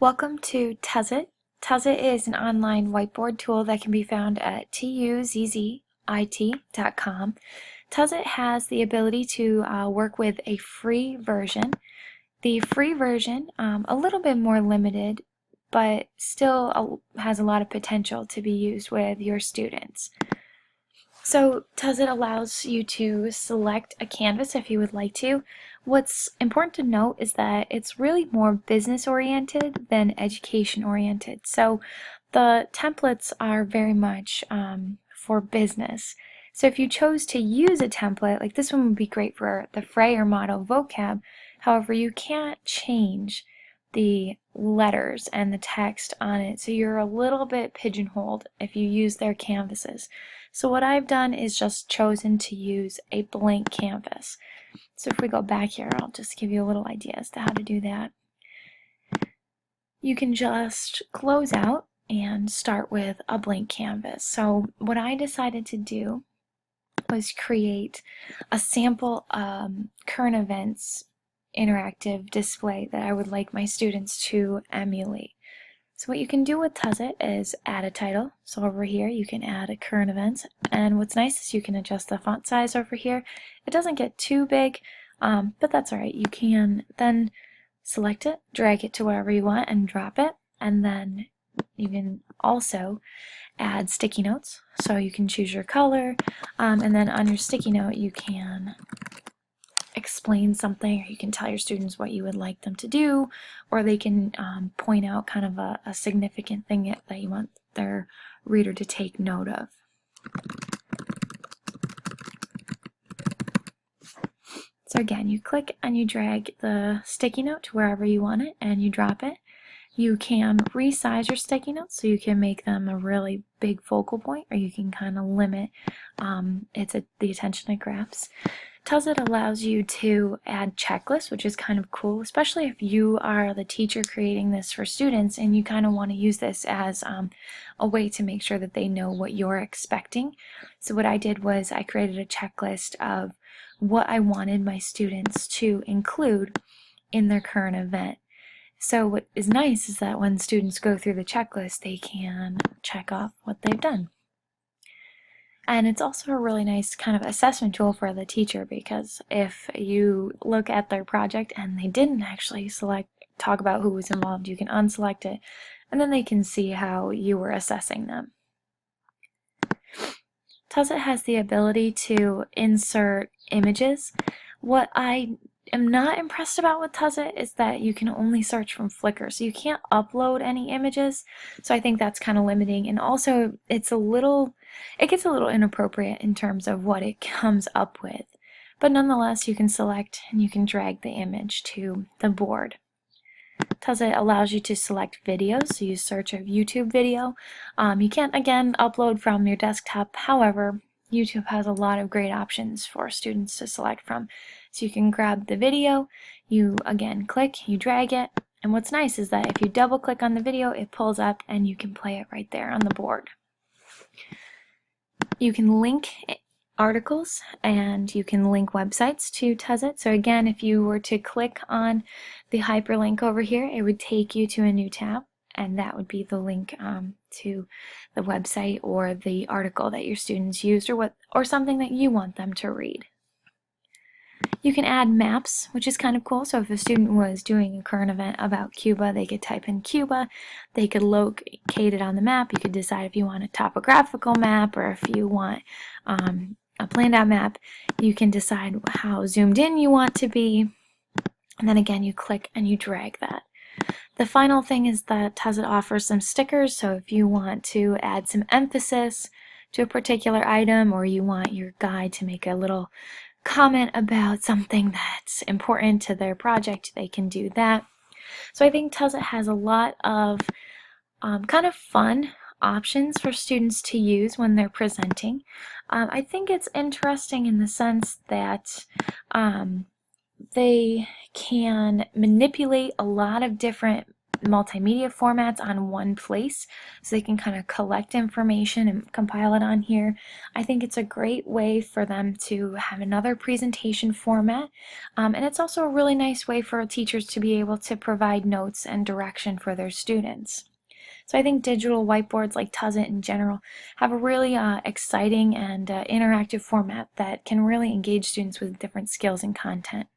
Welcome to Tuzzit. Tuzzit is an online whiteboard tool that can be found at tuzzit.com. Tuzzit has the ability to work with a free version. The free version, a little bit more limited, but still has a lot of potential to be used with your students. So Tuzzit allows you to select a canvas if you would like to. What's important to note is that it's really more business oriented than education oriented. So the templates are very much for business. So if you chose to use a template, like this one would be great for the Frayer model vocab. However, you can't change the letters and the text on it, so you're a little bit pigeonholed if you use their canvases. So what I've done is just chosen to use a blank canvas. So if we go back here, I'll just give you a little idea as to how to do that. You can just close out and start with a blank canvas. So what I decided to do was create a sample current events interactive display that I would like my students to emulate. So what you can do with Tuzzit is add a title. So over here you can add a current events, and what's nice is you can adjust the font size over here. It doesn't get too big, but that's alright. You can then select it, drag it to wherever you want and drop it, and then you can also add sticky notes. So you can choose your color, and then on your sticky note you can explain something, or you can tell your students what you would like them to do, or they can point out kind of a significant thing that you want their reader to take note of. So again, you click and you drag the sticky note to wherever you want it and you drop it. You can resize your sticky notes so you can make them a really big focal point, or you can kind of limit the attention it grabs. Tuzzit allows you to add checklists, which is kind of cool, especially if you are the teacher creating this for students and you kind of want to use this as a way to make sure that they know what you're expecting. So what I did was I created a checklist of what I wanted my students to include in their current event. So what is nice is that when students go through the checklist, they can check off what they've done. And it's also a really nice kind of assessment tool for the teacher, because if you look at their project and they didn't actually talk about who was involved, you can unselect it, and then they can see how you were assessing them. Tuzzit has the ability to insert images. What I am not impressed about with Tuzzit is that you can only search from Flickr, so you can't upload any images, so I think that's kind of limiting, and also it gets a little inappropriate in terms of what it comes up with, but nonetheless you can select and you can drag the image to the board. Tuzzit allows you to select videos, so you search a YouTube video. You can't again upload from your desktop, however YouTube has a lot of great options for students to select from. So you can grab the video, you again click, you drag it, and what's nice is that if you double click on the video, it pulls up and you can play it right there on the board. You can link articles and you can link websites to Tuzzit. So again, if you were to click on the hyperlink over here, it would take you to a new tab, and that would be the link to the website or the article that your students used, or something that you want them to read. You can add maps, which is kind of cool. So if a student was doing a current event about Cuba, they could type in Cuba, they could locate it on the map. You could decide if you want a topographical map or if you want a planned out map. You can decide how zoomed in you want to be, and then again you click and you drag that. The final thing is that Tuzzit offers some stickers, so if you want to add some emphasis to a particular item, or you want your guide to make a little comment about something that's important to their project, they can do that. So I think Tuzzit has a lot of kind of fun options for students to use when they're presenting. I think it's interesting in the sense that they can manipulate a lot of different multimedia formats on one place so they can kind of collect information and compile it on here. I think it's a great way for them to have another presentation format, and it's also a really nice way for teachers to be able to provide notes and direction for their students. So I think digital whiteboards like Tuzzit in general have a really exciting and interactive format that can really engage students with different skills and content.